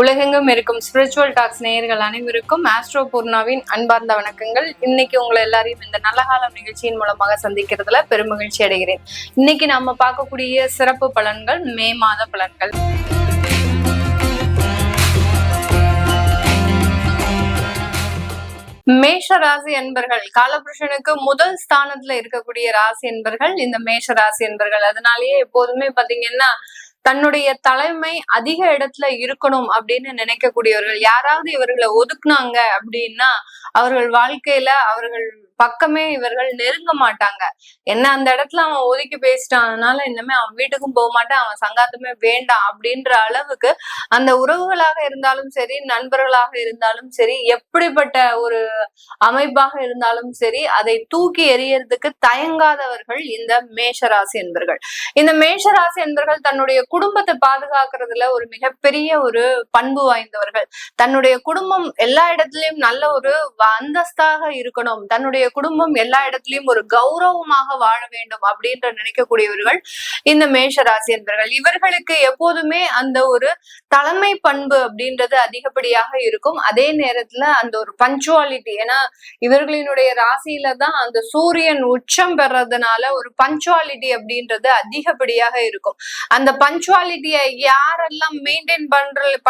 உலகெங்கும் இருக்கும் spiritual tax நேயர்கள் அனைவருக்கும் ஆஸ்ட்ரோ பூர்ணாவின் அன்பார்ந்த வணக்கங்கள். இன்னைக்கு உங்களை எல்லாரையும் இந்த நல்ல காலம் நிகழ்ச்சியின் மூலமாக சந்திக்கிறதுல பெருமகிழ்ச்சி அடைகிறேன். இன்னைக்கு நம்ம பார்க்கக்கூடிய சிறப்பு பலன்கள் மே மாத பலன்கள். மேஷ ராசி என்பர்கள் காலபுருஷனுக்கு முதல் ஸ்தானத்துல இருக்கக்கூடிய ராசி என்பர்கள் இந்த மேஷ ராசி என்பர்கள். அதனாலேயே எப்போதுமே பாத்தீங்கன்னா தன்னுடைய தலைமை அதிக இடத்துல இருக்கணும் அப்படின்னு நினைக்கக்கூடியவர்கள். யாராவது இவர்களை ஒதுக்குனாங்க அப்படின்னா அவர்கள் வாழ்க்கையில அவர்கள் பக்கமே இவர்கள் நெருங்க மாட்டாங்க. என்ன அந்த இடத்துல அவன் ஒதுக்கி பேசிட்டான், அதனால இனிமே அவன் வீட்டுக்கும் போக மாட்டான், அவன் சங்காத்தமே வேண்டாம் அப்படின்ற அளவுக்கு அந்த உறவுகளாக இருந்தாலும் சரி, நண்பர்களாக இருந்தாலும் சரி, எப்படிப்பட்ட ஒரு அமைப்பாக இருந்தாலும் சரி, அதை தூக்கி எறியறதுக்கு தயங்காதவர்கள் இந்த மேஷராசி என்பர்கள். இந்த மேஷராசி என்பர்கள் தன்னுடைய குடும்பத்தை பாதுகாக்கிறதுல ஒரு மிகப்பெரிய ஒரு பண்பு வாய்ந்தவர்கள். தன்னுடைய குடும்பம் எல்லா இடத்துலயும் நல்ல ஒரு அந்தஸ்தாக இருக்கணும், தன்னுடைய குடும்பம் எல்லா இடத்துலயும் ஒரு கௌரவமாக வாழ வேண்டும் அப்படின்ற நினைக்கக்கூடியவர்கள் இந்த மேஷராசி என்பர்கள். இவர்களுக்கு எப்போதுமே அந்த ஒரு தலைமை பண்பு அப்படின்றது அதிகப்படியாக இருக்கும். அதே நேரத்துல அந்த ஒரு பஞ்சுவாலிட்டி, ஏன்னா இவர்களினுடைய ராசியில தான் அந்த சூரியன் உச்சம் பெறதுனால ஒரு பஞ்சுவாலிட்டி அப்படின்றது அதிகப்படியாக இருக்கும். அந்த பஞ்சுவாலிட்டியை யாரெல்லாம் மெயின்டைன்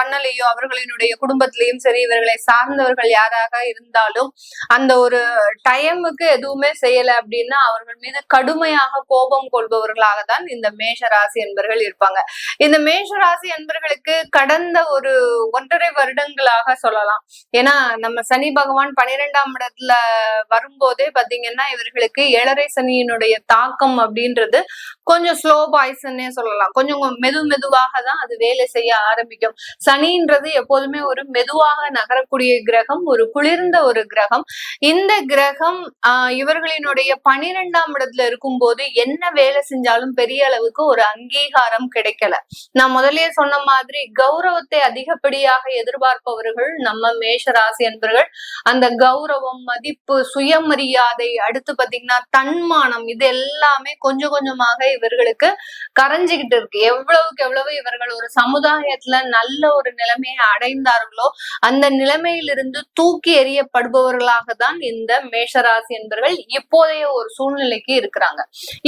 பண்ணலையோ அவர்களினுடைய குடும்பத்திலையும் சரி, இவர்களை சார்ந்தவர்கள் யாராக இருந்தாலும் அந்த ஒரு டைமுக்கு எதுவுமே செய்யல அப்படின்னா அவர்கள் மீது கடுமையாக கோபம் கொள்பவர்களாக தான் இந்த மேஷ ராசி என்பர்கள் இருப்பாங்க. இந்த மேஷ ராசி என்பர்களுக்கு கடந்த ஒரு 1.5 வருடங்களாக சொல்லலாம். ஏன்னா நம்ம சனி பகவான் 12ஆம் இடத்துல வரும்போதே பாத்தீங்கன்னா இவர்களுக்கு 7.5 சனியினுடைய தாக்கம் அப்படின்றது கொஞ்சம் ஸ்லோ பாய்ஸ்ன்னே சொல்லலாம். கொஞ்சம் மெதுவாக தான் அது வேலை செய்ய ஆரம்பிக்கும். சனின்றது எப்போதுமே ஒரு மெதுவாக நகரக்கூடிய கிரகம், ஒரு குளிர்ந்த ஒரு கிரகம். இந்த கிரகம் இவர்களினுடைய 12ஆம் இடத்துல இருக்கும் போது என்ன வேலை செஞ்சாலும் பெரிய அளவுக்கு ஒரு அங்கீகாரம் கிடைக்கல. நான் முதல்லயே சொன்ன மாதிரி கௌரவத்தை அதிகப்படியாக எதிர்பார்ப்பவர்கள் நம்ம மேஷ ராசி என்பவர்கள். அந்த கௌரவம், மதிப்பு, சுயமரியாதை, அடுத்து பாத்தீங்கன்னா தன்மானம், இது எல்லாமே கொஞ்சம் கொஞ்சமாக இவர்களுக்கு கரைஞ்சுகிட்டு இருக்கு. எவ்வளவுக்கு எவ்வளவு இவர்கள் ஒரு சமுதாயத்துல நல்ல ஒரு நிலைமையை அடைந்தார்களோ அந்த நிலைமையிலிருந்து தூக்கி எறியப்படுபவர்களாக தான் இந்த மேஷராசி என்பவர்கள் இப்போதைய ஒரு சூழ்நிலைக்கு இருக்கிறாங்க.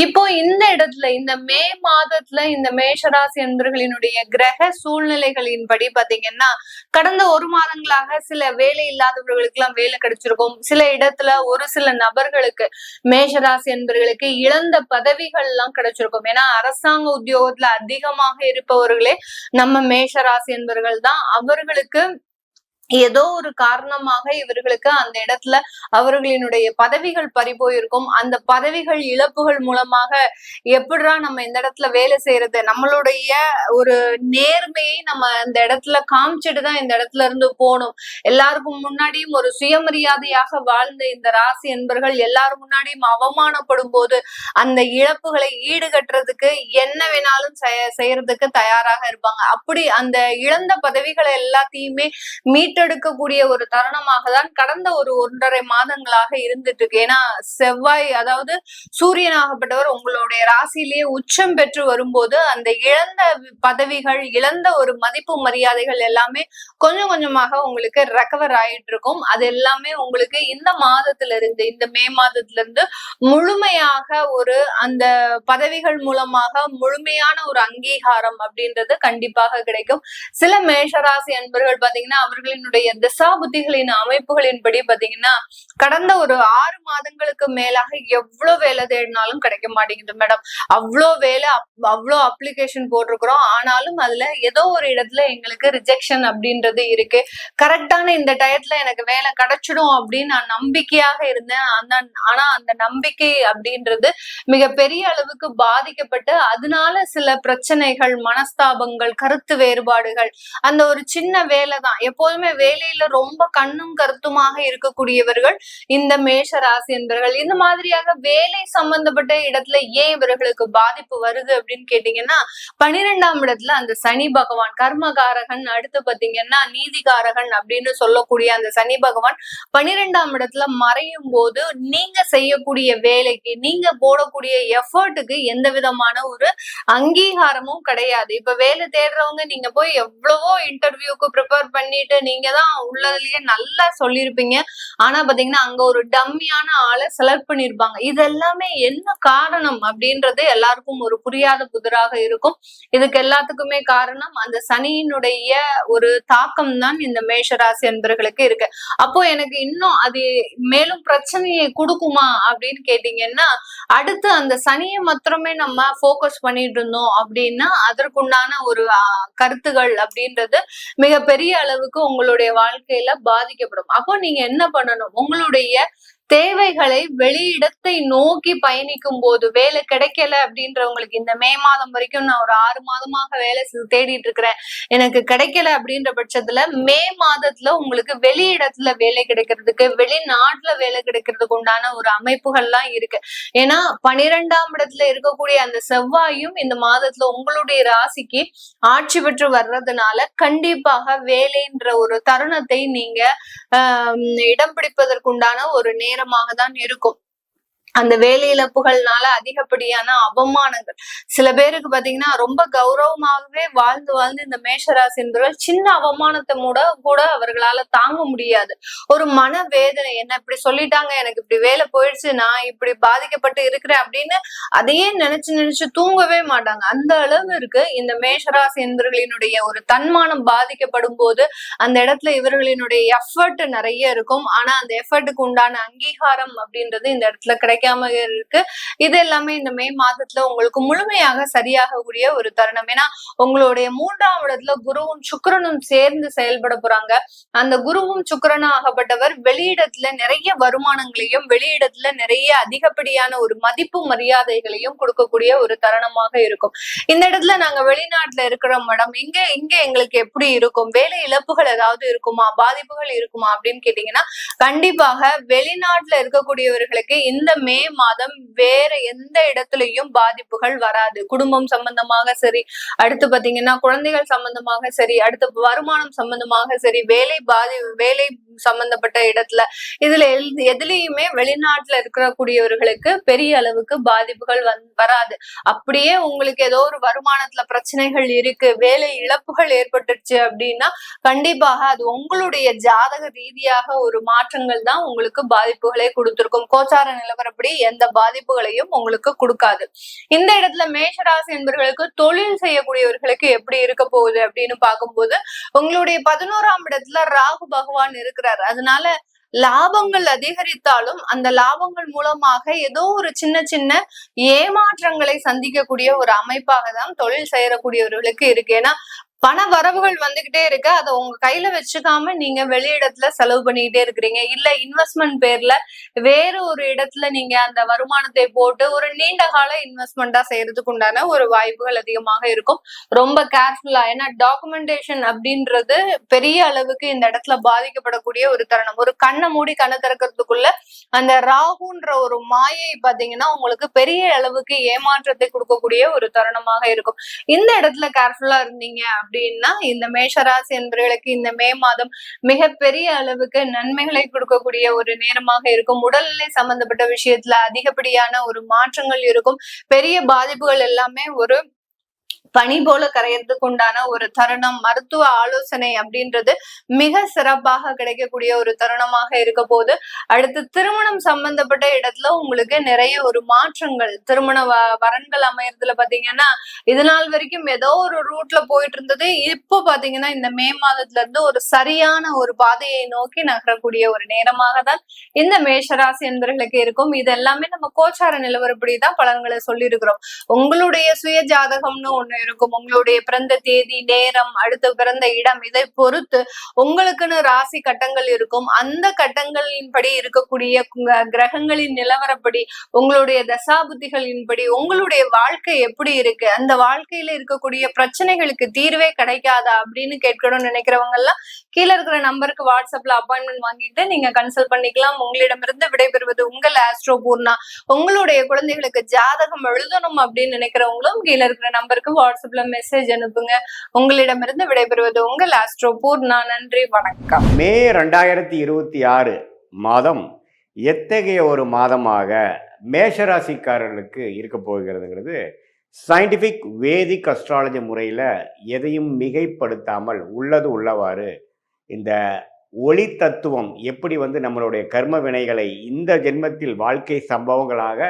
இப்போ இந்த இடத்துல இந்த மே மாதத்துல இந்த மேஷராசி என்பவர்களினுடைய கிரக சூழ்நிலைகளின்படி பாத்தீங்கன்னா கடந்த 1 மாதங்களாக சில வேலை இல்லாதவர்களுக்கு எல்லாம் வேலை கிடைச்சிருக்கும். சில இடத்துல ஒரு சில நபர்களுக்கு மேஷராசி என்பவர்களுக்கு இழந்த பதவிகள் எல்லாம் கிடைச்சிருக்கும். ஏன்னா அரசாங்க உத்தியோகத்துல அதிகமாக இருப்பவர்களே நம்ம மேஷராசி என்பவர்கள் தான். அவர்களுக்கு ஏதோ ஒரு காரணமாக இவர்களுக்கு அந்த இடத்துல அவர்களினுடைய பதவிகள் பறிபோயிருக்கும். அந்த பதவிகள் இழப்புகள் மூலமாக எப்படிடா நம்ம இந்த இடத்துல வேலை செய்யறது, நம்மளுடைய ஒரு நேர்மையை நம்ம இந்த இடத்துல காமிச்சிட்டு தான் இந்த இடத்துல இருந்து போகணும். எல்லாருக்கும் முன்னாடியும் ஒரு சுயமரியாதையாக வாழ்ந்த இந்த ராசி என்பர்கள் எல்லாரும் முன்னாடியும் அவமானப்படும் போது அந்த இழப்புகளை ஈடுகட்டுறதுக்கு என்ன வேணாலும் செய்யறதுக்கு தயாராக இருப்பாங்க. அப்படி அந்த இழந்த பதவிகளை எல்லாத்தையுமே மீட்டெடுக்கக்கூடிய ஒரு தருணமாக தான் கடந்த ஒரு 1.5 மாதங்களாக இருந்துட்டு இருக்கு. ஏன்னா செவ்வாய், அதாவது சூரியனாகப்பட்டவர் உங்களுடைய ராசியிலேயே உச்சம் பெற்று வரும்போது அந்த இழந்த பதவிகள், இழந்த ஒரு மதிப்பு மரியாதைகள் எல்லாமே கொஞ்சம் கொஞ்சமாக உங்களுக்கு ரெக்கவர் ஆயிட்டு இருக்கும். அது எல்லாமே உங்களுக்கு இந்த மாதத்துல இருந்து, இந்த மே மாதத்துல இருந்து முழுமையாக ஒரு அந்த பதவிகள் மூலமாக முழுமையான ஒரு அங்கீகாரம் அப்படின்றது கண்டிப்பாக கிடைக்கும். சில மேஷராசி அன்பர்கள் பாத்தீங்கன்னா அவர்களினுடைய திசா புத்திகளின் அமைப்புகளின்படி பாத்தீங்கன்னா கடந்த ஒரு 6 மாதங்களுக்கு மேலாக எவ்வளவு வேலை தேடினாலும் கிடைக்க மாட்டேங்குது மேடம். அவ்வளோ வேலை, அவ்வளோ அப்ளிகேஷன் போட்டிருக்கிறோம், ஆனாலும் அதுல ஏதோ ஒரு இடத்துல எங்களுக்கு ரிஜெக்ஷன் அப்படின்றது இருக்கு. கரெக்டான இந்த டயத்துல எனக்கு வேலை கிடைச்சிடும் அப்படின்னு நான் நம்பிக்கையாக இருந்தேன். ஆனா அந்த நம்பிக்கை அப்படின்றது மிக பெரிய அளவுக்கு பாதிக்கப்பட்டு அதனால சில பிரச்சனைகள், மனஸ்தாபங்கள், கருத்து வேறுபாடுகள், அந்த ஒரு சின்ன வேலை தான். எப்போதுமே வேலையில ரொம்ப கண்ணும் கருத்துமாக இருக்கக்கூடியவர்கள் இந்த மேஷ ராசி என்பர்கள். இந்த மாதிரியாக வேலை சம்பந்தப்பட்ட இடத்துல ஏன் இவர்களுக்கு பாதிப்பு வருது அப்படின்னு கேட்டீங்கன்னா, 12ஆம் இடத்துல அந்த சனி பகவான் கர்மகாரகன், அடுத்து பாத்தீங்கன்னா நீதிகாரகன் அப்படின்னு சொல்லக்கூடிய அந்த சனி பகவான் 12ஆம் இடத்துல மறையும் போது நீங்க செய்யக்கூடிய வேலைக்கு, நீங்க போடக்கூடிய எஃபர்ட்டுக்கு எந்த விதமான ஒரு அங்கீகாரமும் கிடையாது. இப்ப வேலை தேடுறவங்க நீங்க போய் எவ்வளவோ இன்டர்வியூக்கு ப்ரிப்பேர் பண்ணிட்டு நீங்க தான் உள்ளதுலயே நல்லா சொல்லியிருப்பீங்க. ஆனா பாத்தீங்கன்னா அங்க ஒரு டம்மியான ஆளை செலக்ட் பண்ணிருப்பாங்க. இது எல்லாமே என்ன காரணம் அப்படின்றது எல்லாருக்கும் ஒரு புரியாத புதிராக இருக்கும். இதுக்கு எல்லாத்துக்குமே காரணம் அந்த சனியினுடைய ஒரு தாக்கம் தான் இந்த மேஷராசி என்பர்களுக்கு இருக்கு. அப்போ எனக்கு இன்னும் அது மேலும் பிரச்சனையை கொடுக்குமா அப்படின்னு கேட்டீங்கன்னா, அடுத்து அந்த சனியை மாத்திரமே நம்ம போக்கஸ் பண்ணிட்டு இருந்தோம் அப்படின்னா அதற்குண்டான ஒரு கருத்துகள் அப்படின்றது மிகப்பெரிய அளவுக்கு உங்களுடைய வாழ்க்கையில பாதிக்கப்படும். அப்போ நீங்க என்ன பண்ணணும், உங்களுடைய தேவைகளை வெளியிடத்தை நோக்கி பயணிக்கும் போது வேலை கிடைக்கல அப்படின்றவங்களுக்கு இந்த மே மாதம் வரைக்கும் நான் ஒரு 6 மாதமாக வேலை தேடிட்டு இருக்கிறேன், எனக்கு கிடைக்கல அப்படின்ற பட்சத்துல மே மாதத்துல உங்களுக்கு வெளியிடத்துல வேலை கிடைக்கிறதுக்கு, வெளிநாட்டுல வேலை கிடைக்கிறதுக்கு உண்டான ஒரு அமைப்புகள்லாம் இருக்கு. ஏன்னா 12ஆம் இடத்துல இருக்கக்கூடிய அந்த செவ்வாயும் இந்த மாதத்துல உங்களுடைய ராசிக்கு ஆட்சி பெற்று வர்றதுனால கண்டிப்பாக வேலைன்ற ஒரு தருணத்தை நீங்க இடம் பிடிப்பதற்குண்டான ஒரு நேரமாக தான் இருக்கும். அந்த வேலை இழப்புகள்னால அதிகப்படியான அவமானங்கள், சில பேருக்கு பாத்தீங்கன்னா ரொம்ப கௌரவமாகவே வாழ்ந்து வாழ்ந்து இந்த மேஷராசி என்பவர்கள் சின்ன அவமானத்தை கூட அவர்களால தாங்க முடியாது. ஒரு மன வேதனை, என்ன இப்படி சொல்லிட்டாங்க, எனக்கு இப்படி வேலை போயிடுச்சு, நான் இப்படி பாதிக்கப்பட்டு இருக்கிறேன் அப்படின்னு அதையே நினைச்சு தூங்கவே மாட்டாங்க. அந்த அளவிற்கு இந்த மேஷராசி என்பவர்களினுடைய ஒரு தன்மானம் பாதிக்கப்படும் போது அந்த இடத்துல இவர்களினுடைய எஃபர்ட் நிறைய இருக்கும். ஆனா அந்த எஃபர்ட்டுக்கு உண்டான அங்கீகாரம் அப்படின்றது இந்த இடத்துல கிடைக்காம இருக்கு. இது எல்லாமே இந்த மே மாதத்துல உங்களுக்கு முழுமையாக சரியாகக்கூடிய ஒரு தருணம். ஏன்னா உங்களுடைய 3ஆம் இடத்துல குருவும் சுக்கிரனும் சேர்ந்து செயல்பட போறாங்க. அந்த குருவும் சுக்கிரனும் ஆகப்பட்டவர் வெளியிடத்துல நிறைய வருமானங்களையும் வெளியிடத்துல நிறைய அதிகப்படியான ஒரு மதிப்பு மரியாதைகளையும் கொடுக்கக்கூடிய ஒரு தருணமாக இருக்கும். இந்த இடத்துல நாங்க வெளிநாட்டுல இருக்கிற மேடம், இங்க எங்களுக்கு எப்படி இருக்கும், வேலை இழப்புகள் ஏதாவது இருக்குமா, பாதிப்புகள் இருக்குமா அப்படின்னு கேட்டீங்கன்னா, கண்டிப்பாக வெளிநாட்டுல இருக்கக்கூடியவர்களுக்கு இந்த மே மாதம் வேற எந்த இடத்துலயும் பாதிப்புகள் வராது. குடும்பம் சம்பந்தமாக சரி, அடுத்து பாத்தீங்கன்னா குழந்தைகள் சம்பந்தமாக சரி, அடுத்து வருமானம் சம்பந்தமாக சரி, வேலை சம்பந்தப்பட்ட இடத்துல, இதுல எதுலயுமே வெளிநாட்டுல இருக்கக்கூடியவர்களுக்கு பெரிய அளவுக்கு பாதிப்புகள் வராது. அப்படியே உங்களுக்கு ஏதோ ஒரு வருமானத்துல பிரச்சனைகள் இருக்கு, வேலை இழப்புகள் ஏற்பட்டுச்சு அப்படின்னா கண்டிப்பாக அது உங்களுடைய ஜாதக ரீதியாக ஒரு மாற்றங்கள் தான் உங்களுக்கு பாதிப்புகளை கொடுத்திருக்கும். கோச்சார நிலவரப்படி எந்த பாதிப்புகளையும் உங்களுக்கு கொடுக்காது. இந்த இடத்துல மேஷராசி என்பவர்களுக்கு தொழில் செய்யக்கூடியவர்களுக்கு எப்படி இருக்க போகுது அப்படின்னு பார்க்கும்போது, உங்களுடைய 11ஆம் இடத்துல ராகு பகவான் இருக்கிறார். அதனால லாபங்கள் அதிகரித்தாலும் அந்த லாபங்கள் மூலமாக ஏதோ ஒரு சின்ன ஏமாற்றங்களை சந்திக்கக்கூடிய ஒரு அமைப்பாக தான் தொழில் செய்யக்கூடியவர்களுக்கு இருக்கு. ஏன்னா பண வரவுகள் வந்துகிட்டே இருக்கு, அதை உங்க கையில வச்சுக்காம நீங்க வெளியிடத்துல செலவு பண்ணிக்கிட்டே இருக்கிறீங்க. இல்ல இன்வெஸ்ட்மெண்ட் பேர்ல வேற ஒரு இடத்துல நீங்க அந்த வருமானத்தை போட்டு ஒரு நீண்ட கால இன்வெஸ்ட்மெண்டா செய்யறதுக்கு உண்டான ஒரு வாய்ப்புகள் அதிகமாக இருக்கும். ரொம்ப கேர்ஃபுல்லா, ஏன்னா டாக்குமெண்டேஷன் அப்படின்றது பெரிய அளவுக்கு இந்த இடத்துல பாதிக்கப்படக்கூடிய ஒரு தருணம். ஒரு கண்ணை மூடி கண்ணை திறக்கிறதுக்குள்ள அந்த ராகுன்ற ஒரு மாயை பாத்தீங்கன்னா உங்களுக்கு பெரிய அளவுக்கு ஏமாற்றத்தை கொடுக்கக்கூடிய ஒரு தருணமாக இருக்கும். இந்த இடத்துல கேர்ஃபுல்லா இருந்தீங்க அப்படின்னா இந்த மேஷராசி என்பவர்களுக்கு இந்த மே மாதம் மிகப்பெரிய அளவுக்கு நன்மைகளை கொடுக்கக்கூடிய ஒரு நேரமாக இருக்கும். உடல்நிலை சம்பந்தப்பட்ட விஷயத்துல அதிகப்படியான ஒரு மாற்றங்கள் இருக்கும். பெரிய பாதிப்புகள் எல்லாமே ஒரு பனி போல கரையறதுக்கு உண்டான ஒரு தருணம். மருத்துவ ஆலோசனை அப்படின்றது மிக சிறப்பாக கிடைக்கக்கூடிய ஒரு தருணமாக இருக்க போது. அடுத்து திருமணம் சம்பந்தப்பட்ட இடத்துல உங்களுக்கு நிறைய ஒரு மாற்றங்கள், திருமண வரன்கள் அமையறதுல பாத்தீங்கன்னா இது நாள் வரைக்கும் ஏதோ ஒரு ரூட்ல போயிட்டு இருந்தது, இப்போ பாத்தீங்கன்னா இந்த மே மாதத்துல இருந்து ஒரு சரியான ஒரு பாதையை நோக்கி நகரக்கூடிய ஒரு நேரமாக தான் இந்த மேஷராசி என்பவர்களுக்கு இருக்கும். இது எல்லாமே நம்ம கோச்சார நிலவரப்படிதான் பலன்களை சொல்லி இருக்கிறோம். உங்களுடைய சுய ஜாதகம்னு ஒண்ணு இருக்கும். உங்களுடைய பிறந்த தேதி, நேரம், அடுத்து பிறந்த இடம் இதை பொறுத்து உங்களுக்குன்னு ராசி கட்டங்கள் இருக்கும். அந்த கட்டங்களின்படி இருக்கக்கூடிய கிரகங்களின் நிலவரப்படி உங்களுடைய தசாபுத்திகளின்படி உங்களுடைய வாழ்க்கை எப்படி இருக்கு, அந்த வாழ்க்கையில இருக்கக்கூடிய பிரச்சனைகளுக்கு தீர்வே கிடைக்காதா அப்படின்னு கேட்கணும்னு நினைக்கிறவங்க எல்லாம் கீழே இருக்கிற நம்பருக்கு வாட்ஸ்அப்ல அப்பாயின்மெண்ட் வாங்கிட்டு நீங்க கன்சல்ட் பண்ணிக்கலாம். உங்களிடமிருந்து விடைபெறுவது உங்கள் ஆஸ்ட்ரோ பூர்ணா. உங்களுடைய குழந்தைகளுக்கு ஜாதகம் எழுதணும் அப்படின்னு நினைக்கிறவங்களும் கீழே இருக்கிற நம்பருக்கு வாட்ஸ்அப்ல மெசேஜ் அனுப்புங்க. உங்களிடமிருந்து விடைபெறுவது உங்கள் ஆஸ்ட்ரோ பூர்ணா. நன்றி, வணக்கம். மே 2026 மாதம் எத்தகைய ஒரு மாதமாக மேஷராசிக்காரர்களுக்கு இருக்க போகிறதுங்கிறது சயின்டிஃபிக் வேதிக் அஸ்ட்ராலஜி முறையில் எதையும் மிகைப்படுத்தாமல் உள்ளது உள்ளவாறு இந்த ஒளி தத்துவம் எப்படி நம்மளுடைய கர்ம வினைகளை இந்த ஜென்மத்தில் வாழ்க்கை சம்பவங்களாக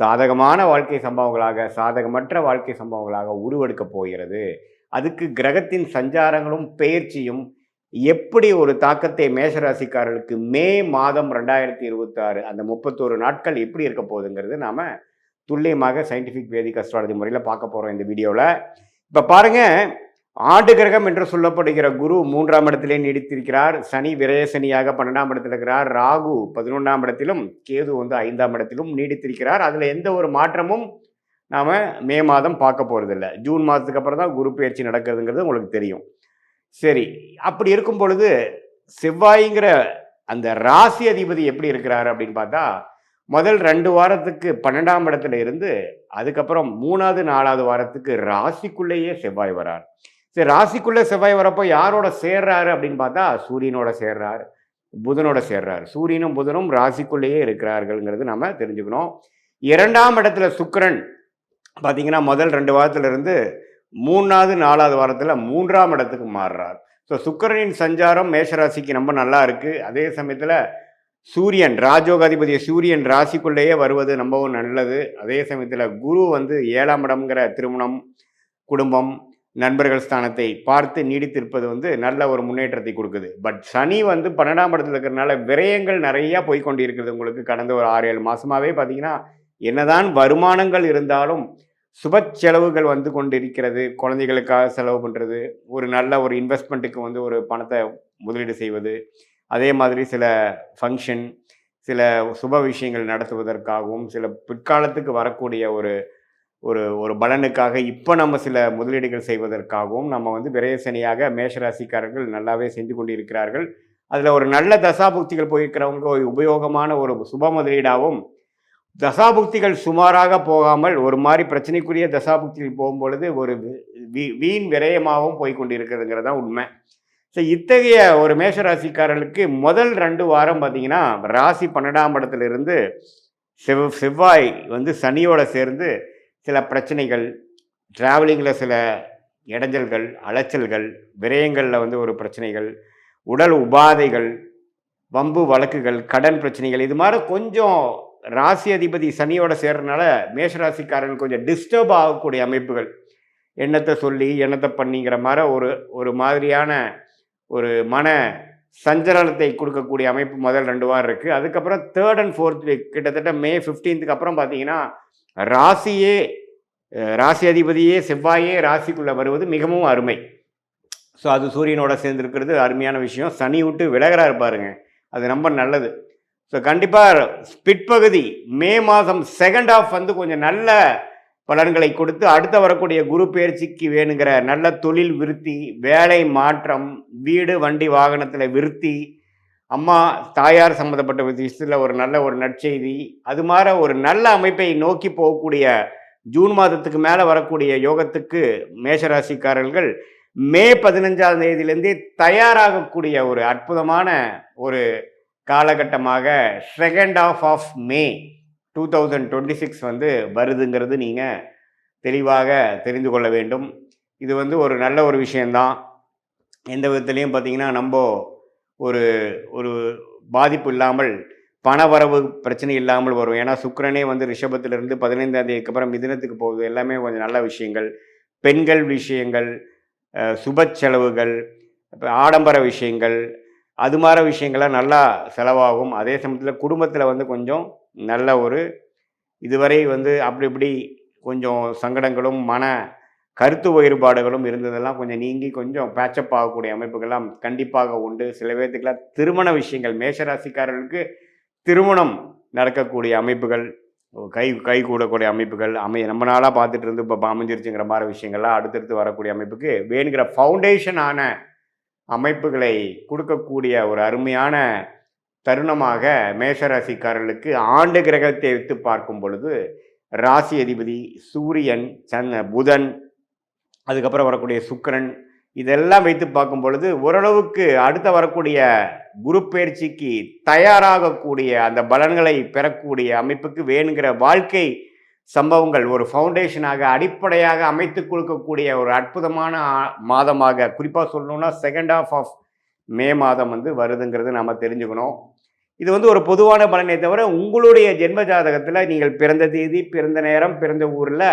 சாதகமான வாழ்க்கை சம்பவங்களாக சாதகமற்ற வாழ்க்கை சம்பவங்களாக உருவெடுக்க போகிறது, அதுக்கு கிரகத்தின் சஞ்சாரங்களும் பெயர்ச்சியும் எப்படி ஒரு தாக்கத்தை மேஷராசிக்காரர்களுக்கு மே மாதம் 2026 அந்த 31 நாட்கள் எப்படி இருக்க போகுதுங்கிறது நாம் துல்லியமாக சயின்டிஃபிக் வேதிக் அஸ்ட்ராலஜி முறையில் பார்க்க போகிறோம் இந்த வீடியோவில். இப்போ பாருங்கள், ஆண்டு கிரகம் என்று சொல்லப்படுகிற குரு 3ஆம் இடத்திலே நீடித்திருக்கிறார். சனி விரயசனியாக 12ஆம் இடத்தில் இருக்கிறார். ராகு 11ஆம் இடத்திலும், கேது 5ஆம் இடத்திலும் நீடித்திருக்கிறார். அதில் எந்த ஒரு மாற்றமும் நாம் மே மாதம் பார்க்க போகிறதில்ல. ஜூன் மாதத்துக்கு அப்புறம் தான் குரு பயிற்சி நடக்கிறதுங்கிறது உங்களுக்கு தெரியும். சரி, அப்படி இருக்கும் பொழுது செவ்வாய்ங்கிற அந்த ராசி அதிபதி எப்படி இருக்கிறாரு அப்படின்னு பார்த்தா, முதல் 2 வாரத்துக்கு 12ஆம் இடத்துல இருந்து அதுக்கப்புறம் 3வது 4வது வாரத்துக்கு ராசிக்குள்ளேயே செவ்வாய் வரார். சரி, ராசிக்குள்ளே செவ்வாய் வரப்போ யாரோட சேர்றாரு அப்படின்னு பார்த்தா சூரியனோட சேர்றார், புதனோட சேர்றார். சூரியனும் புதனும் ராசிக்குள்ளேயே இருக்கிறார்கள்ங்கிறது நம்ம தெரிஞ்சுக்கணும். 2ஆம் இடத்துல சுக்கிரன் பார்த்தீங்கன்னா முதல் 2 வாரத்திலிருந்து 3வது 4வது வாரத்தில் 3ஆம் இடத்துக்கு மாறுறார். ஸோ சுக்கிரனின் சஞ்சாரம் மேஷராசிக்கு ரொம்ப நல்லா இருக்குது. அதே சமயத்தில் சூரியன் ராஜோகாதிபதி சூரியன் ராசிக்குள்ளேயே வருவது ரொம்பவும் நல்லது. அதே சமயத்தில் குரு 7ஆம் இடம்ங்கிற திருமணம், குடும்பம், நண்பர்கள் ஸ்தானத்தை பார்த்து நீடித்திருப்பது நல்ல ஒரு முன்னேற்றத்தை கொடுக்குது. பட் சனி 12ஆம் இடத்துல இருக்கிறதுனால விரயங்கள் நிறையா போய்கொண்டு இருக்கிறது. உங்களுக்கு கடந்த ஒரு 6-7 மாதமாகவே பார்த்தீங்கன்னா என்னதான் வருமானங்கள் இருந்தாலும் சுப செலவுகள் கொண்டு இருக்கிறது. குழந்தைகளுக்காக செலவு பண்ணுறது, ஒரு நல்ல ஒரு இன்வெஸ்ட்மெண்ட்டுக்கு ஒரு பணத்தை முதலீடு செய்வது, அதே மாதிரி சில ஃபங்க்ஷன், சில சுப விஷயங்கள் நடத்துவதற்காகவும், சில பிற்காலத்துக்கு வரக்கூடிய ஒரு ஒரு ஒரு பலனுக்காக இப்போ நம்ம சில முதலீடுகள் செய்வதற்காகவும் நம்ம விரயசனியாக மேஷராசிக்காரர்கள் நல்லாவே செஞ்சு கொண்டு இருக்கிறார்கள். அதில் ஒரு நல்ல தசாபுக்திகள் போயிருக்கிறவங்க உபயோகமான ஒரு சுப முதலீடாகவும், தசாபுக்திகள் சுமாராக போகாமல் ஒரு மாதிரி பிரச்சனைக்குரிய தசாபுக்திகள் போகும்பொழுது ஒரு வீண் விரயமாகவும் போய்கொண்டு இருக்கிறதுங்கிறது தான் உண்மை. ஸோ இத்தகைய ஒரு மேஷராசிக்காரர்களுக்கு முதல் 2 வாரம் பார்த்தீங்கன்னா ராசி 12ஆம் இடத்துலேருந்து செவ்வாய் சனியோட சேர்ந்து சில பிரச்சனைகள், டிராவலிங்கில் சில இடைஞ்சல்கள், அலைச்சல்கள், விரயங்களில் ஒரு பிரச்சனைகள், உடல் உபாதைகள், வம்பு வழக்குகள், கடன் பிரச்சனைகள், இது மாதிரி கொஞ்சம் ராசி அதிபதி சனியோட சேர்றதுனால மேஷராசிக்காரர்கள் கொஞ்சம் டிஸ்டர்ப் ஆகக்கூடிய அமைப்புகள், எண்ணத்தை சொல்லி எண்ணத்தை பண்ணிங்கிற மாதிரி ஒரு மாதிரியான ஒரு மன சஞ்சலத்தை கொடுக்கக்கூடிய அமைப்பு முதல் 2 வாரம் இருக்குது. அதுக்கப்புறம் 3rd and 4th வீக் கிட்டத்தட்ட மே 15க்கு அப்புறம் பார்த்தீங்கன்னா ராசி அதிபதியே செவ்வாயே ராசிக்குள்ளே வருவது மிகவும் அருமை. ஸோ அது சூரியனோட சேர்ந்துருக்கிறது அருமையான விஷயம். சனி விட்டு விலகிறாரு பாருங்க, அது ரொம்ப நல்லது. ஸோ கண்டிப்பாக பிற்பகுதி மே மாதம் 2nd half கொஞ்சம் நல்ல பலன்களை கொடுத்து அடுத்த வரக்கூடிய குரு பயிற்சிக்கு வேணுங்கிற நல்ல தொழில் விருத்தி, வேலை மாற்றம், வீடு வண்டி வாகனத்தில் விருத்தி, அம்மா தாயார் சம்மந்தப்பட்ட விஷயத்தில் ஒரு நல்ல ஒரு நற்செய்தி, அது மாதிரி ஒரு நல்ல அமைப்பை நோக்கி போகக்கூடிய ஜூன் மாதத்துக்கு மேலே வரக்கூடிய யோகத்துக்கு மேஷராசிக்காரர்கள் மே 15ஆம் தேதியிலேருந்தே தயாராகக்கூடிய ஒரு அற்புதமான ஒரு காலகட்டமாக 2nd half of மே 2026 வருதுங்கிறது நீங்கள் தெளிவாக தெரிந்து கொள்ள வேண்டும். இது ஒரு நல்ல ஒரு விஷயந்தான். எந்த விதத்துலேயும் பார்த்தீங்கன்னா நம்ம ஒரு ஒரு பாதிப்பு இல்லாமல், பணவரவு பிரச்சனை இல்லாமல் வரும். ஏன்னா சுக்கிரனே ரிஷபத்திலிருந்து 15ஆம் தேதிக்கு அப்புறம் மிதுனத்துக்கு போகுது. எல்லாமே கொஞ்சம் நல்ல விஷயங்கள், பெண்கள் விஷயங்கள், சுப செலவுகள், ஆடம்பர விஷயங்கள், அது மாதிரி விஷயங்கள்லாம் நல்லா செலவாகும். அதே சமயத்தில் குடும்பத்தில் கொஞ்சம் நல்ல ஒரு இதுவரை அப்படி இப்படி கொஞ்சம் சங்கடங்களும் மன கருத்து வேறுபாடுகளும் இருந்ததெல்லாம் கொஞ்சம் நீங்கி கொஞ்சம் பேச்சப் ஆகக்கூடிய அமைப்புகள்லாம் கண்டிப்பாக உண்டு. சில பேர்த்துக்கெல்லாம் திருமண விஷயங்கள், மேஷராசிக்காரர்களுக்கு திருமணம் நடக்கக்கூடிய அமைப்புகள், கை கூடக்கூடிய அமைப்புகள் நம்ம நாளாக பார்த்துட்டு இருந்து இப்போ அமைஞ்சிருச்சுங்கிற மாதிரி விஷயங்கள்லாம் அடுத்தடுத்து வரக்கூடிய அமைப்புக்கு வேணுங்கிற ஃபவுண்டேஷனான அமைப்புகளை கொடுக்கக்கூடிய ஒரு அருமையான தருணமாக மேஷராசிக்காரர்களுக்கு ஆண்டு கிரகத்தை வைத்து பார்க்கும் பொழுது ராசி அதிபதி சூரியன், புதன், அதுக்கப்புறம் வரக்கூடிய சுக்கிரன், இதெல்லாம் வைத்து பார்க்கும் பொழுது ஓரளவுக்கு அடுத்த வரக்கூடிய குரு பயிற்சிக்கு தயாராகக்கூடிய அந்த பலன்களை பெறக்கூடிய அமைப்புக்கு வேணுங்கிற வாழ்க்கை சம்பவங்கள் ஒரு ஃபவுண்டேஷனாக அடிப்படையாக அமைத்து கொடுக்கக்கூடிய ஒரு அற்புதமான மாதமாக, குறிப்பாக சொல்லணும்னா செகண்ட் ஹாஃப் ஆஃப் மே மாதம் வருதுங்கிறது நம்ம தெரிஞ்சுக்கணும். இது ஒரு பொதுவான பலனை தவிர உங்களுடைய ஜென்ம ஜாதகத்தில் நீங்கள் பிறந்த தேதி, பிறந்த நேரம், பிறந்த ஊரில்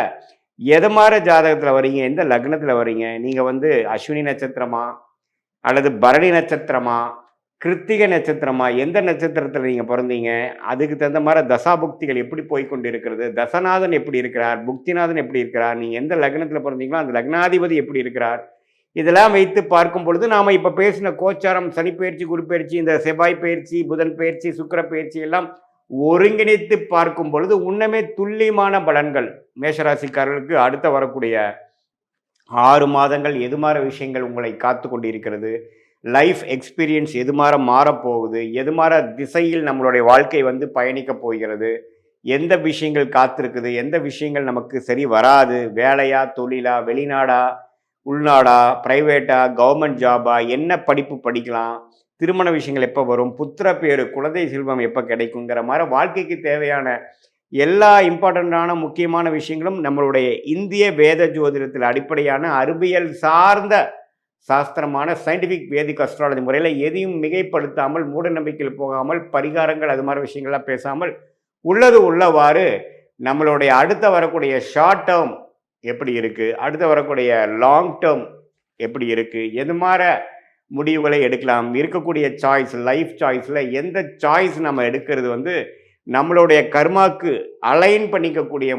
எது மாதிரி ஜாதகத்தில் வரீங்க, எந்த லக்னத்தில் வரீங்க, நீங்கள் அஸ்வினி நட்சத்திரமா அல்லது பரணி நட்சத்திரமா, கிருத்திகை நட்சத்திரமா, எந்த நட்சத்திரத்தில் நீங்கள் பிறந்தீங்க, அதுக்கு தகுந்த மாதிரி தசாபுக்திகள் எப்படி போய்கொண்டு இருக்கிறது, தசநாதன் எப்படி இருக்கிறார், புக்திநாதன் எப்படி இருக்கிறார், நீங்கள் எந்த லக்னத்தில் பிறந்தீங்களோ அந்த லக்னாதிபதி எப்படி இருக்கிறார், இதெல்லாம் வைத்து பார்க்கும் பொழுது நாம் இப்போ பேசின கோச்சாரம், சனி பயிற்சி, குரு பயிற்சி, இந்த செவ்வாய் பயிற்சி, புதன் பயிற்சி, சுக்கிர பயிற்சி எல்லாம் ஒருங்கிணைத்து பார்க்கும் பொழுது உன்னமே துல்லியமான பலன்கள் மேஷராசிக்காரர்களுக்கு அடுத்த வரக்கூடிய 6 மாதங்கள் எது மாதிரி விஷயங்கள் உங்களை காத்து கொண்டிருக்கிறது, லைஃப் எக்ஸ்பீரியன்ஸ் எது மாதிரி மாறப்போகுது, எது மாதிரி திசையில் நம்மளுடைய வாழ்க்கை பயணிக்க போகிறது, எந்த விஷயங்கள் காத்திருக்குது, எந்த விஷயங்கள் நமக்கு சரி வராது, வேலையா, தொழிலா, வெளிநாடா, உள்நாடா, ப்ரைவேட்டா, கவர்மெண்ட் ஜாபா, என்ன படிப்பு படிக்கலாம், திருமண விஷயங்கள் எப்போ வரும், புத்திர பேரு, குழந்தை செல்வம் எப்போ கிடைக்குங்கிற மாதிரி வாழ்க்கைக்கு தேவையான எல்லா இம்பார்ட்டண்ட்டான முக்கியமான விஷயங்களும் நம்மளுடைய இந்திய வேத ஜோதிடத்தில் அடிப்படையான அறிவியல் சார்ந்த சாஸ்திரமான சயின்டிஃபிக் வேதிக் அஸ்ட்ராலஜி முறையில் எதையும் மிகைப்படுத்தாமல், மூட நம்பிக்கையில் போகாமல், பரிகாரங்கள் அது மாதிரி விஷயங்கள்லாம் பேசாமல் உள்ளது உள்ளவாறு நம்மளுடைய அடுத்த வரக்கூடிய ஷார்ட் டேர்ம் எப்படி இருக்குது, அடுத்து வரக்கூடிய லாங் டேர்ம் எப்படி இருக்குது, எது மாதிரி முடிவுகளை எடுக்கலாம், இருக்கக்கூடிய சாய்ஸ், லைஃப் சாய்ஸில் எந்த சாய்ஸ் நம்ம எடுக்கிறது நம்மளுடைய கர்மாக்கு அலைன் பண்ணிக்கக்கூடிய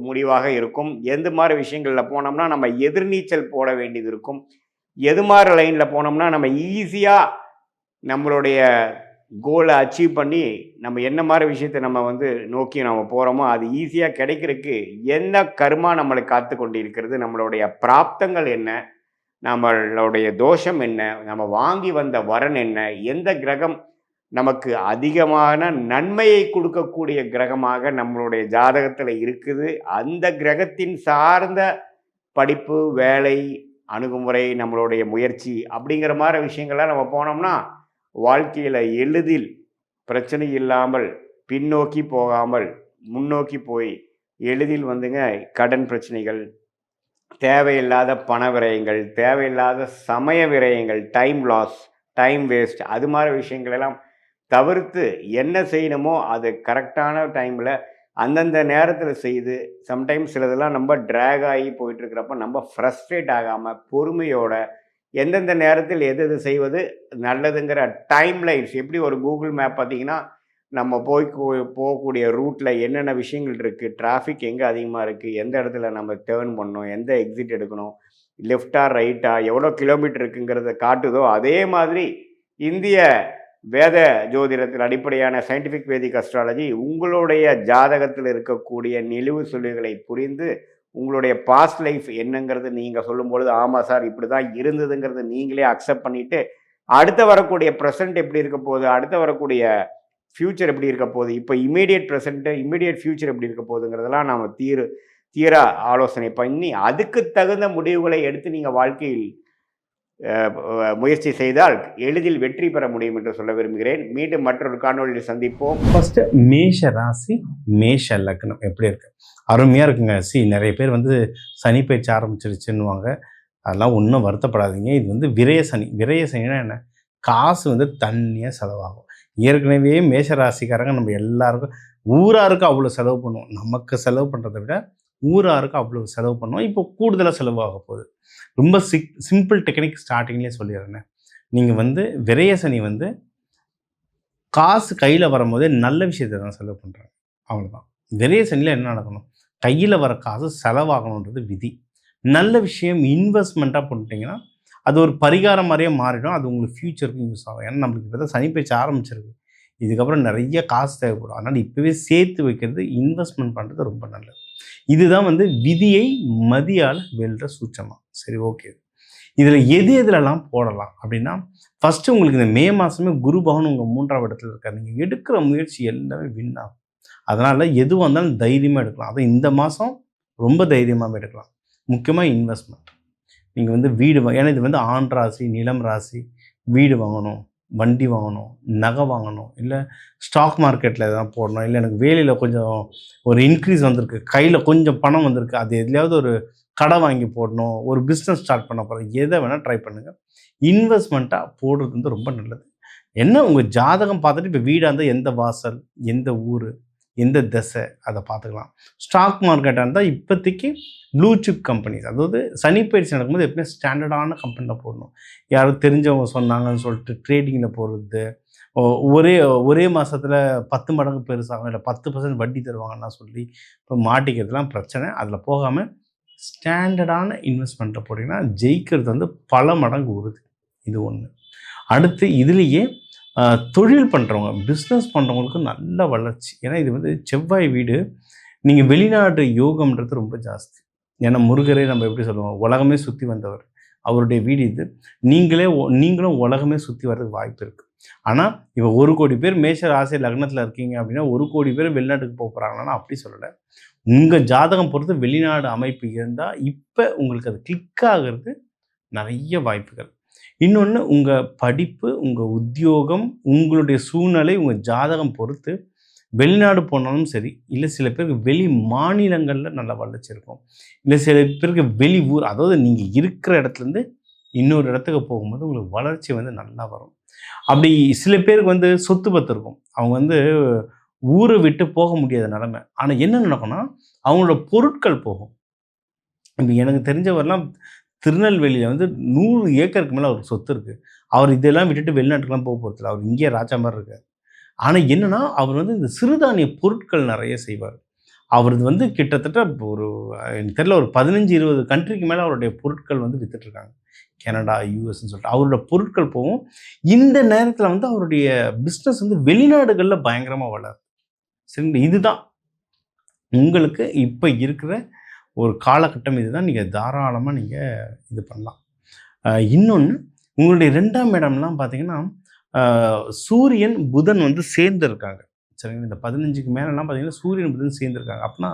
முடிவாக இருக்கும். எந்த மாதிரி விஷயங்களில் போனோம்னா நம்ம எதிர்நீச்சல் போட வேண்டியது இருக்கும், எது மாதிரி லைனில் போனோம்னா நம்ம ஈஸியாக நம்மளுடைய கோலை அச்சீவ் பண்ணி நம்ம என்ன மாதிரி விஷயத்தை நம்ம நோக்கி நம்ம போகிறோமோ அது ஈஸியாக கிடைக்கிறதுக்கு என்ன கர்மா நம்மளை காத்து கொண்டு இருக்கிறது, நம்மளுடைய பிராப்தங்கள் என்ன, நம்மளுடைய தோஷம் என்ன, நம்ம வாங்கி வந்த வரன் என்ன, எந்த கிரகம் நமக்கு அதிகமான நன்மையை கொடுக்கக்கூடிய கிரகமாக நம்மளுடைய ஜாதகத்தில் இருக்குது, அந்த கிரகத்தின் சார்ந்த படிப்பு, வேலை, அணுகுமுறை, நம்மளுடைய முயற்சி அப்படிங்கிற மாதிரி விஷயங்கள்லாம் நம்ம போனோம்னா வாழ்க்கையில் எளிதில் பிரச்சனை இல்லாமல் பின்னோக்கி போகாமல் முன்னோக்கி போய் எளிதில் கடன் பிரச்சனைகள், தேவையில்லாத பண விரயங்கள், தேவையில்லாத சமய விரயங்கள், டைம் லாஸ், டைம் வேஸ்ட், அது மாதிரி விஷயங்களெல்லாம் தவிர்த்து என்ன செய்யணுமோ அது கரெக்டான டைமில் அந்தந்த நேரத்தில் செய்து, சம்டைம்ஸ் சிலதெல்லாம் நம்ம ட்ராக் ஆகி போயிட்டுருக்கிறப்ப நம்ம ஃப்ரஸ்ட்ரேட் ஆகாமல் பொறுமையோட எந்தெந்த நேரத்தில் எது எது செய்வது நல்லதுங்கிற டைம் லைன்ஸ், எப்படி ஒரு கூகுள் மேப் பார்த்திங்கன்னா நம்ம போகக்கூடிய ரூட்டில் என்னென்ன விஷயங்கள் இருக்குது, டிராஃபிக் எங்கே அதிகமாக இருக்குது, எந்த இடத்துல நம்ம டேர்ன் பண்ணணும், எந்த எக்ஸிட் எடுக்கணும், லெஃப்டா ரைட்டா, எவ்வளோ கிலோமீட்டர் இருக்குங்கிறத காட்டுதோ அதே மாதிரி இந்திய வேத ஜோதிடத்தில் அடிப்படையான சயின்டிஃபிக் வேதிக் அஸ்ட்ராலஜி உங்களுடைய ஜாதகத்தில் இருக்கக்கூடிய நிலுவு சொல்லுகளை புரிந்து உங்களுடைய பாஸ்ட் லைஃப் என்னங்கிறது நீங்கள் சொல்லும்பொழுது ஆமாம் சார் இப்படி தான் இருந்ததுங்கிறது நீங்களே அக்செப்ட் பண்ணிவிட்டு அடுத்த வரக்கூடிய ப்ரெசண்ட் எப்படி இருக்க போகுது, அடுத்த வரக்கூடிய ஃப்யூச்சர் எப்படி இருக்க போகுது, இப்போ இமீடியட் ப்ரெசண்ட்டு, இமீடியட் ஃப்யூச்சர் எப்படி இருக்க போகுதுங்கிறதெல்லாம் நாம் தீர ஆலோசனை பண்ணி அதுக்கு தகுந்த முடிவுகளை எடுத்து நீங்கள் வாழ்க்கையில் முயற்சி செய்தால் எளிதில் வெற்றி பெற முடியும் என்று சொல்ல விரும்புகிறேன். மீண்டும் மற்றொரு காணொலியில் சந்திப்போம். ஃபர்ஸ்ட் மேஷ ராசி மேஷ லக்னம் எப்படி இருக்கு, அருமையாக இருக்குங்க. நிறைய பேர் சனி பயிற்சி ஆரம்பிச்சிருச்சுன்னுவாங்க, அதெல்லாம் ஒன்றும் வருத்தப்படாதீங்க. இது விரய சனி. விரய சனினா என்ன, காசு தண்ணியாக செலவாகும். ஏற்கனவே மேஷ ராசிக்காரங்க நம்ம எல்லாருக்கும் ஊராருக்கு அவ்வளோ செலவு பண்ணுவோம், நமக்கு செலவு பண்ணுறதை விட ஊராருக்கு அவ்வளோ செலவு பண்ணுவோம். இப்போ கூடுதலாக செலவாக போகுது. ரொம்ப சிம்பிள் டெக்னிக் ஸ்டார்டிங்லேயே சொல்லிடுறேன். நீங்கள் விரய சனி காசு கையில் வரும்போதே நல்ல விஷயத்தை தான் செலவு பண்ணுறாங்க, அவ்வளோதான். விரய சனியில் என்ன நடக்கணும், கையில் வர காசு செலவாகணுன்றது விதி. நல்ல விஷயம் இன்வெஸ்ட்மெண்ட்டாக பண்ணிட்டீங்கன்னா அது ஒரு பரிகாரம் மாதிரியே மாறிடும். அது உங்களுக்கு ஃப்யூச்சருக்கு யூஸ் ஆகும். ஏன்னா நம்மளுக்கு இப்போ தான் சனி பயிற்சி ஆரம்பிச்சிருக்கு. இதுக்கப்புறம் நிறைய காசு தேவைப்படும். அதனால் இப்போவே சேர்த்து வைக்கிறது, இன்வெஸ்ட்மெண்ட் பண்ணுறது ரொம்ப நல்லது. இதுதான் வந்து விதியை மதியால் வெல்ற சூட்சமாக. சரி, ஓகே. இதில் எதுலெல்லாம் போடலாம் அப்படின்னா, ஃபஸ்ட்டு உங்களுக்கு இந்த மே மாதமே குரு பகவான் உங்கள் 3ஆம் இடத்துல இருக்கார். நீங்கள் எடுக்கிற முயற்சி எல்லாமே வின் ஆகும். அதனால் எதுவாக இருந்தாலும் தைரியமாக எடுக்கலாம். அதுவும் இந்த மாதம் ரொம்ப தைரியமாக எடுக்கலாம். முக்கியமாக இன்வெஸ்ட்மெண்ட். நீங்கள் வந்து வீடு ஏன்னா இது வந்து ஆண் ராசி, நிலம் ராசி. வீடு வாங்கணும், வண்டி வாங்கணும், நகை வாங்கணும், இல்லை ஸ்டாக் மார்க்கெட்டில் எதாவது போடணும், இல்லை எனக்கு வேலையில் கொஞ்சம் ஒரு இன்க்ரீஸ் வந்திருக்கு, கையில் கொஞ்சம் பணம் வந்திருக்கு, அது எதுலையாவது ஒரு கடை வாங்கி போடணும், ஒரு பிஸ்னஸ் ஸ்டார்ட் பண்ண போகிறோம், எதை வேணால் ட்ரை பண்ணுங்கள். இன்வெஸ்ட்மெண்ட்டாக போடுறது வந்து ரொம்ப நல்லது. என்ன உங்கள் ஜாதகம் பார்த்துட்டு இப்போ வீடாக இருந்தால் எந்த வாசல், எந்த ஊர், எந்த திசை, அதை பார்த்துக்கலாம். ஸ்டாக் மார்க்கெட்டாக இருந்தால் இப்போதைக்கு ப்ளூ சிப் கம்பெனிஸ், அதாவது சனி பயிற்சி நடக்கும்போது எப்பவுமே ஸ்டாண்டர்டான கம்பெனியில் போடணும். யாரும் தெரிஞ்சவங்க சொன்னாங்கன்னு சொல்லிட்டு ட்ரேடிங்கில் போடுறது, ஒரே மாதத்தில் 10 மடங்கு பெருசாகும், இல்லை 10% வட்டி தருவாங்கன்னா சொல்லி இப்போ மாட்டிக்கிறதுலாம் பிரச்சனை. அதில் போகாமல் ஸ்டாண்டர்டான இன்வெஸ்ட்மெண்ட்டை போட்டிங்கன்னா ஜெயிக்கிறது வந்து பல மடங்கு உறுதி. இது ஒன்று. அடுத்து இதுலேயே தொழில் பண்ணுறவங்க, பிஸ்னஸ் பண்ணுறவங்களுக்கு நல்ல வளர்ச்சி. ஏன்னா இது வந்து செவ்வாய் வீடு. நீங்கள் வெளிநாட்டு யோகம்ன்றது ரொம்ப ஜாஸ்தி. ஏன்னா முருகரே நம்ம எப்படி சொல்லுவோம், உலகமே சுற்றி வந்தவர், அவருடைய வீடு இது. நீங்களும் உலகமே சுற்றி வர்றதுக்கு வாய்ப்பு இருக்குது. ஆனால் இப்போ 1 கோடி பேர் மேஷ ராசி லக்னத்தில் இருக்கீங்க அப்படின்னா 1 கோடி பேர் வெளிநாட்டுக்கு போக போகிறாங்கன்னா அப்படி சொல்லலை. உங்கள் ஜாதகம் பொறுத்து வெளிநாடு அமைப்பு இருந்தால் இப்போ உங்களுக்கு அது கிளிக் ஆகிறது நிறைய வாய்ப்புகள். இன்னொன்று, உங்கள் படிப்பு, உங்கள் உத்தியோகம், உங்களுடைய சூழ்நிலை, உங்கள் ஜாதகம் பொறுத்து வெளிநாடு போனாலும் சரி, இல்லை சில பேருக்கு வெளி மாநிலங்களில் நல்ல வளர்ச்சி இருக்கும், இல்லை சில பேருக்கு வெளி ஊர், அதாவது நீங்கள் இருக்கிற இடத்துலேருந்து இன்னொரு இடத்துக்கு போகும்போது உங்களுக்கு வளர்ச்சி வந்து நல்லா வரும். அப்படி சில பேருக்கு வந்து சொத்து பத்து இருக்கும், அவங்க வந்து ஊரை விட்டு போக முடியாத நிலைமை. ஆனால் என்ன நடக்கும்னா அவங்களோட பொருட்கள் போகும். இப்போ எனக்கு தெரிஞ்சவரெலாம் திருநெல்வேலியில் வந்து 100 ஏக்கருக்கு மேலே அவருக்கு சொத்து இருக்குது. அவர் இதெல்லாம் விட்டுட்டு வெளிநாட்டுக்கெலாம் போக போகிறதில்ல, அவர் இங்கேயே ராஜா மாதிரி இருக்கார். ஆனால் என்னென்னா அவர் வந்து இந்த சிறுதானிய பொருட்கள் நிறைய செய்வார். அவரது வந்து கிட்டத்தட்ட ஒரு எனக்கு தெரியல ஒரு 15-20 கண்ட்ரிக்கு மேலே அவருடைய பொருட்கள் வந்து விற்றுட்ருக்காங்க. கனடா, யூஎஸ்ன்னு சொல்லிட்டு அவரோட பொருட்கள் போகும். இந்த நேரத்தில் வந்து அவருடைய பிஸ்னஸ் வந்து வெளிநாடுகளில் பயங்கரமாக வளரும். சரிங்களா? இதுதான் உங்களுக்கு இப்போ இருக்கிற ஒரு காலகட்டம். இதுதான். நீங்கள் தாராளமாக நீங்கள் இது பண்ணலாம். இன்னொன்று, உங்களுடைய 2ஆம் இடம்லாம் பார்த்தீங்கன்னா சூரியன் புதன் வந்து சேர்ந்துருக்காங்க. சரிங்களா? இந்த 15க்கு மேலெலாம் பார்த்தீங்கன்னா சூரியன் புதன் சேர்ந்துருக்காங்க. அப்படின்னா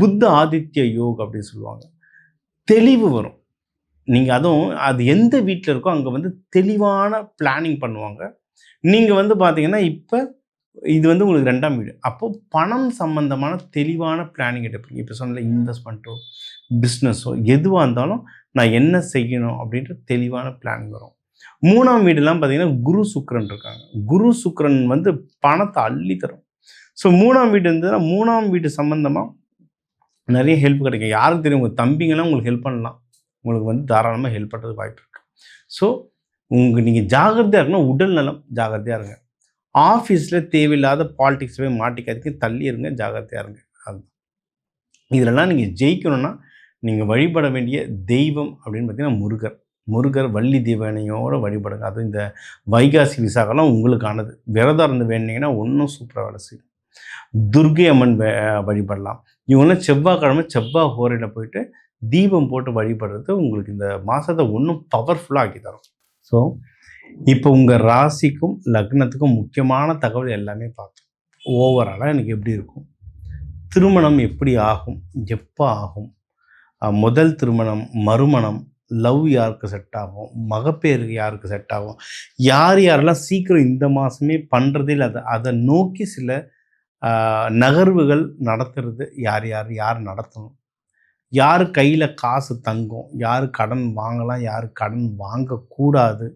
புத்த ஆதித்ய யோக் அப்படின்னு சொல்லுவாங்க. தெளிவு வரும். நீங்கள் அதுவும் அது எந்த வீட்டில் இருக்கோ அங்கே வந்து தெளிவான பிளானிங் பண்ணுவாங்க. நீங்கள் வந்து பார்த்தீங்கன்னா இப்போ இது வந்து உங்களுக்கு 2ஆம் வீடு. அப்போது பணம் சம்பந்தமான தெளிவான பிளானிங் எடுப்பீங்க. இப்போ சொன்ன இன்வெஸ்ட்மெண்ட்டோ பிஸ்னஸோ எதுவாக இருந்தாலும் நான் என்ன செய்யணும் அப்படின்ற தெளிவான பிளானிங் வரும். 3ஆம் வீடுலாம் பார்த்தீங்கன்னா குரு சுக்கிரன் இருக்காங்க. குரு சுக்கிரன் வந்து பணத்தை அள்ளி தரும். ஸோ 3ஆம் வீடு இருந்ததுன்னா 3ஆம் வீடு சம்மந்தமாக நிறைய ஹெல்ப் கிடைக்கும். யாருக்கு தெரியும், உங்கள் தம்பிங்கெல்லாம் உங்களுக்கு ஹெல்ப் பண்ணலாம். உங்களுக்கு வந்து தாராளமாக ஹெல்ப் பண்ணுறது வாய்ப்பு இருக்குது. ஸோ நீங்கள் ஜாகிரதையாக இருக்கணும். உடல் நலம் ஜாகிரதையாக இருங்க. ஆஃபீஸில் தேவையில்லாத பாலிடிக்ஸ் போய் மாட்டிக்கிறதுக்கு தள்ளி இருங்க, ஜாகிரதையாக இருங்க. அதுதான். இதிலெல்லாம் நீங்கள் ஜெயிக்கணும்னா நீங்கள் வழிபட வேண்டிய தெய்வம் அப்படின்னு பார்த்தீங்கன்னா முருகர் வள்ளி தேவனையோடு வழிபடுங்க. அதுவும் இந்த வைகாசி விசாகலாம் உங்களுக்கானது. விரதம் இருந்து வேண்டிங்கன்னா ஒன்றும் சூப்பராக வேலை செய்யும். துர்கை அம்மன் வழிபடலாம். இவங்களாம் செவ்வாய் ஹோரையில் போயிட்டு தீபம் போட்டு வழிபடுறது உங்களுக்கு இந்த மாதத்தை இன்னும் பவர்ஃபுல்லாக ஆக்கி தரும். ஸோ இப்போ உங்கள் ராசிக்கும் லக்னத்துக்கும் முக்கியமான தகவல் எல்லாமே பார்த்தோம். ஓவராலாக எனக்கு எப்படி இருக்கும், திருமணம் எப்படி ஆகும், எப்போ ஆகும், முதல் திருமணம், மறுமணம், லவ் யாருக்கு செட் ஆகும், மகப்பேருக்கு யாருக்கு செட் ஆகும், யாரெல்லாம் சீக்கிரம் இந்த மாதமே பண்ணுறதில் அதை நோக்கி சில நகர்வுகள் நடத்துறது, யார் நடத்தணும், யார் கையில் காசு தங்கும், யார் கடன் வாங்கலாம், யார் கடன் வாங்கக்கூடாது,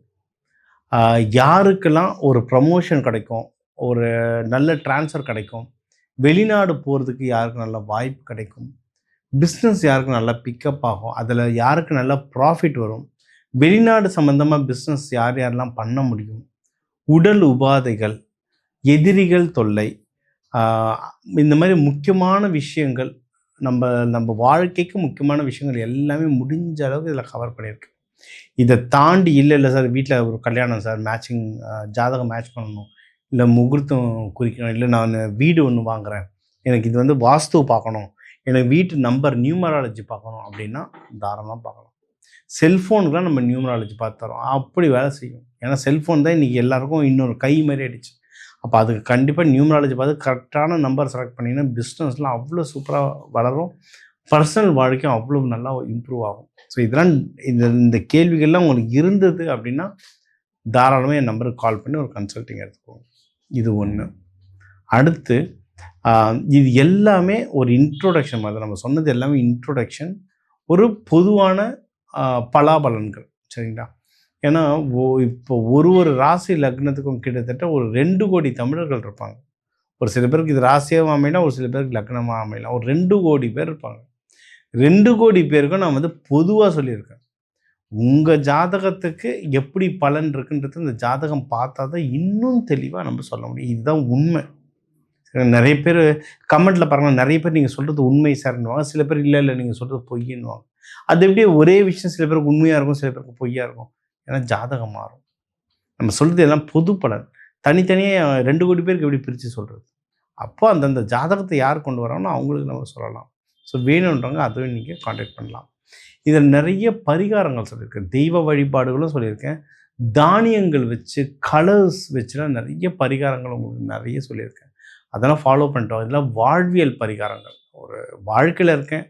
யாருக்கெல்லாம் ஒரு ப்ரமோஷன் கிடைக்கும், ஒரு நல்ல ட்ரான்ஸ்ஃபர் கிடைக்கும், வெளிநாடு போகிறதுக்கு யாருக்கு நல்ல வாய்ப்பு கிடைக்கும், பிஸ்னஸ் யாருக்கு நல்லா பிக்கப் ஆகும், அதில் யாருக்கு நல்லா ப்ராஃபிட் வரும், வெளிநாடு சம்மந்தமாக பிஸ்னஸ் யாரெல்லாம் பண்ண முடியும், உடல் உபாதைகள், எதிரிகள் தொல்லை, இந்த மாதிரி முக்கியமான விஷயங்கள் நம்ம நம்ம வாழ்க்கைக்கு முக்கியமான விஷயங்கள் எல்லாமே முடிஞ்ச அளவுக்கு இதில் கவர் பண்ணியிருக்கு. இதை தாண்டி இல்லை சார் வீட்டில் ஒரு கல்யாணம் சார், மேட்சிங் ஜாதகம் மேட்ச் பண்ணணும், இல்லை முகூர்த்தம் குறிக்கணும், இல்லை நான் வீடு ஒன்று வாங்குகிறேன், எனக்கு இது வந்து வாஸ்து பார்க்கணும், எனக்கு வீட்டு நம்பர் நியூமராலஜி பார்க்கணும் அப்படின்னா தாராளமாக பார்க்கலாம். செல்ஃபோனுக்குலாம் நம்ம நியூமராலஜி பார்த்து தரோம், அப்படி வேலை செய்யும். ஏன்னா செல்ஃபோன் தான் இன்றைக்கி எல்லாருக்கும் இன்னொரு கை மாதிரி ஆயிடுச்சு. அப்போ அதுக்கு கண்டிப்பாக நியூமராலஜி பார்த்து கரெக்டான நம்பர் செலக்ட் பண்ணிங்கன்னா பிஸ்னஸ்லாம் அவ்வளோ சூப்பராக வளரும், பர்சனல் வாழ்க்கையும் அவ்வளோ நல்லா இம்ப்ரூவ் ஆகும். ஸோ இதெல்லாம் இந்த கேள்விகள்லாம் உங்களுக்கு இருந்தது அப்படின்னா தாராளமாக என் நம்பருக்கு கால் பண்ணி ஒரு கன்சல்ட்டிங் எடுத்துக்கோங்க. இது ஒன்று. அடுத்து இது எல்லாமே ஒரு இன்ட்ரோடக்ஷன் மாதிரி, நம்ம சொன்னது எல்லாமே இன்ட்ரோடக்ஷன், ஒரு பொதுவான பலாபலன்கள். சரிங்களா? ஏன்னா இப்போ ஒரு ராசி லக்னத்துக்கும் கிட்டத்தட்ட ஒரு 2 கோடி தமிழர்கள் இருப்பாங்க. ஒரு சில பேருக்கு இது ராசியாக அமையலாம், ஒரு சில பேருக்கு லக்னமாக அமையலாம். ஒரு 2 கோடி பேர் இருப்பாங்க. 2 கோடி பேருக்கும் நான் வந்து பொதுவாக சொல்லியிருக்கேன், உங்கள் ஜாதகத்துக்கு எப்படி பலன் இருக்குன்றது இந்த ஜாதகம் பார்த்தா தான் இன்னும் தெளிவாக நம்ம சொல்ல முடியும். இதுதான் உண்மை. நிறைய பேர் கமெண்ட்டில் பாருங்கள், நிறைய பேர் நீங்கள் சொல்கிறது உண்மை சார்ன்னுவாங்க, சில பேர் இல்லை நீங்கள் சொல்கிறது பொய்யின்னுவாங்க. அது எப்படியே ஒரே விஷயம் சில பேருக்கு உண்மையாக இருக்கும், சில பேருக்கு பொய்யாக இருக்கும். ஏன்னா ஜாதகம் மாறும். நம்ம சொல்கிறது எல்லாம் பொது பலன். தனித்தனியாக 2 கோடி பேருக்கு எப்படி பிரித்து சொல்கிறது? அப்போ அந்தந்த ஜாதகத்தை யார் கொண்டு வராங்களோ அவங்களுக்கு நம்ம சொல்லலாம். ஸோ வேணுன்றவங்க அதுவும் நீங்கள் காண்டாக்ட் பண்ணலாம். இதில் நிறைய பரிகாரங்கள் சொல்லியிருக்கேன், தெய்வ வழிபாடுகளும் சொல்லியிருக்கேன், தானியங்கள் வச்சு கலர்ஸ் வச்சுலாம் நிறைய பரிகாரங்கள் உங்களுக்கு நிறைய சொல்லியிருக்கேன். அதெல்லாம் ஃபாலோ பண்ணிட்டோம். இதெல்லாம் வாழ்வியல் பரிகாரங்கள். ஒரு வாழ்க்கையில் இருக்கேன்,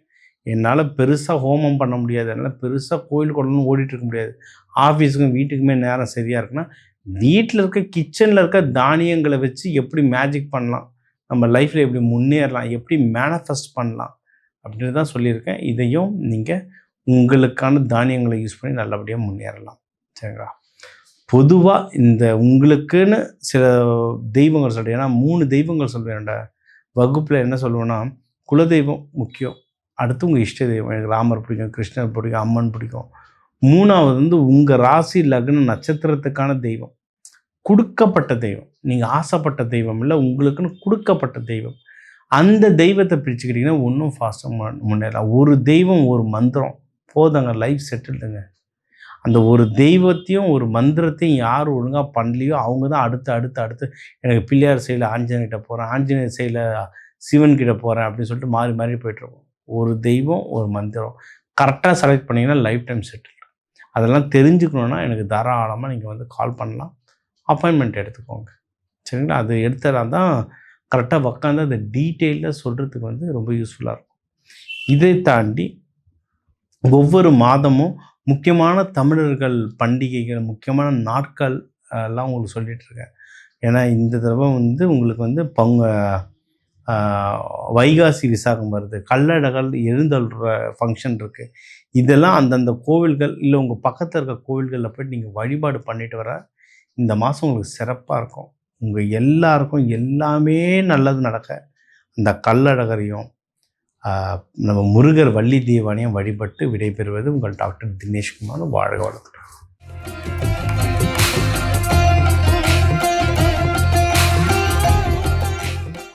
என்னால் பெருசாக ஹோமம் பண்ண முடியாது, என்னால் பெருசாக கோயில் கொள்ளணும் ஓடிட்டு இருக்க முடியாது, ஆஃபீஸுக்கும் வீட்டுக்குமே நேரம் சரியாக இருக்குன்னா வீட்டில் இருக்க கிச்சனில் இருக்க தானியங்களை வச்சு எப்படி மேஜிக் பண்ணலாம், நம்ம லைஃப்பில் எப்படி முன்னேறலாம், எப்படி மேனிஃபெஸ்ட் பண்ணலாம் அப்படின்னு தான் சொல்லியிருக்கேன். இதையும் நீங்கள் உங்களுக்கான தானியங்களை யூஸ் பண்ணி நல்லபடியாக முன்னேறலாம். சரிங்களா? பொதுவாக இந்த உங்களுக்குன்னு சில தெய்வங்கள் சொல்கிறேன். ஏன்னா 3 தெய்வங்கள் சொல்வேன் வகுப்பில். என்ன சொல்லுவேன்னா, குலதெய்வம் முக்கியம், அடுத்து உங்கள் இஷ்ட தெய்வம். எனக்கு ராமர் பிடிக்கும், கிருஷ்ணர் பிடிக்கும், அம்மன் பிடிக்கும். 3வது வந்து உங்கள் ராசி லக்ன நட்சத்திரத்துக்கான தெய்வம், கொடுக்கப்பட்ட தெய்வம், நீங்கள் ஆசைப்பட்ட தெய்வம் இல்லை, உங்களுக்குன்னு கொடுக்கப்பட்ட தெய்வம். அந்த தெய்வத்தை பிரிச்சுக்கிட்டிங்கன்னா இன்னும் ஃபாஸ்ட்டாக முன்னேறலாம். ஒரு தெய்வம் ஒரு மந்திரம் போதாங்க, லைஃப் செட்டில்டுங்க. அந்த ஒரு தெய்வத்தையும் ஒரு மந்திரத்தையும் யார் ஒழுங்காக பண்ணலையோ அவங்க தான் அடுத்து எனக்கு பிள்ளையார் சைடில் ஆஞ்சநேயர்கிட்ட போகிறேன், ஆஞ்சநேயர் சைடில் சிவன்கிட்ட போகிறேன் அப்படின்னு சொல்லிட்டு மாறி போய்ட்டுருக்கோம். ஒரு தெய்வம் ஒரு மந்திரம் கரெக்டாக செலக்ட் பண்ணிங்கன்னா லைஃப் டைம் செட்டில். அதெல்லாம் தெரிஞ்சுக்கணுன்னா எனக்கு தாராளமாக நீங்கள் வந்து கால் பண்ணலாம், அப்பாயின்மெண்ட் எடுத்துக்கோங்க. சரிங்களா? அது எடுத்தால் தான் கரெக்டாக உட்காந்து அந்த டீட்டெயிலில் சொல்கிறதுக்கு வந்து ரொம்ப யூஸ்ஃபுல்லாக இருக்கும். இதை தாண்டி ஒவ்வொரு மாதமும் முக்கியமான தமிழர்கள் பண்டிகைகள், முக்கியமான நாட்கள் எல்லாம் உங்களுக்கு சொல்லிகிட்ருக்கேன். ஏன்னா இந்த தடவை வந்து உங்களுக்கு வந்து வைகாசி விசாகம் வருது, கல்லழகல் எழுந்தல்ற ஃபங்க்ஷன் இருக்குது. இதெல்லாம் அந்தந்த கோவில்கள் இல்லை உங்கள் பக்கத்தில் இருக்க கோவில்களில் போய்ட்டு நீங்கள் வழிபாடு பண்ணிட்டு வர இந்த மாதம் உங்களுக்கு சிறப்பாக இருக்கும். உங்கள் எல்லாருக்கும் எல்லாமே நல்லது நடக்க அந்த கல்லழகரையும் நம்ம முருகர் வள்ளி தெய்வானையும் வழிபட்டு விடைபெறுவது உங்கள் டாக்டர் தினேஷ்குமார். வாழ்க வளத்துடன்.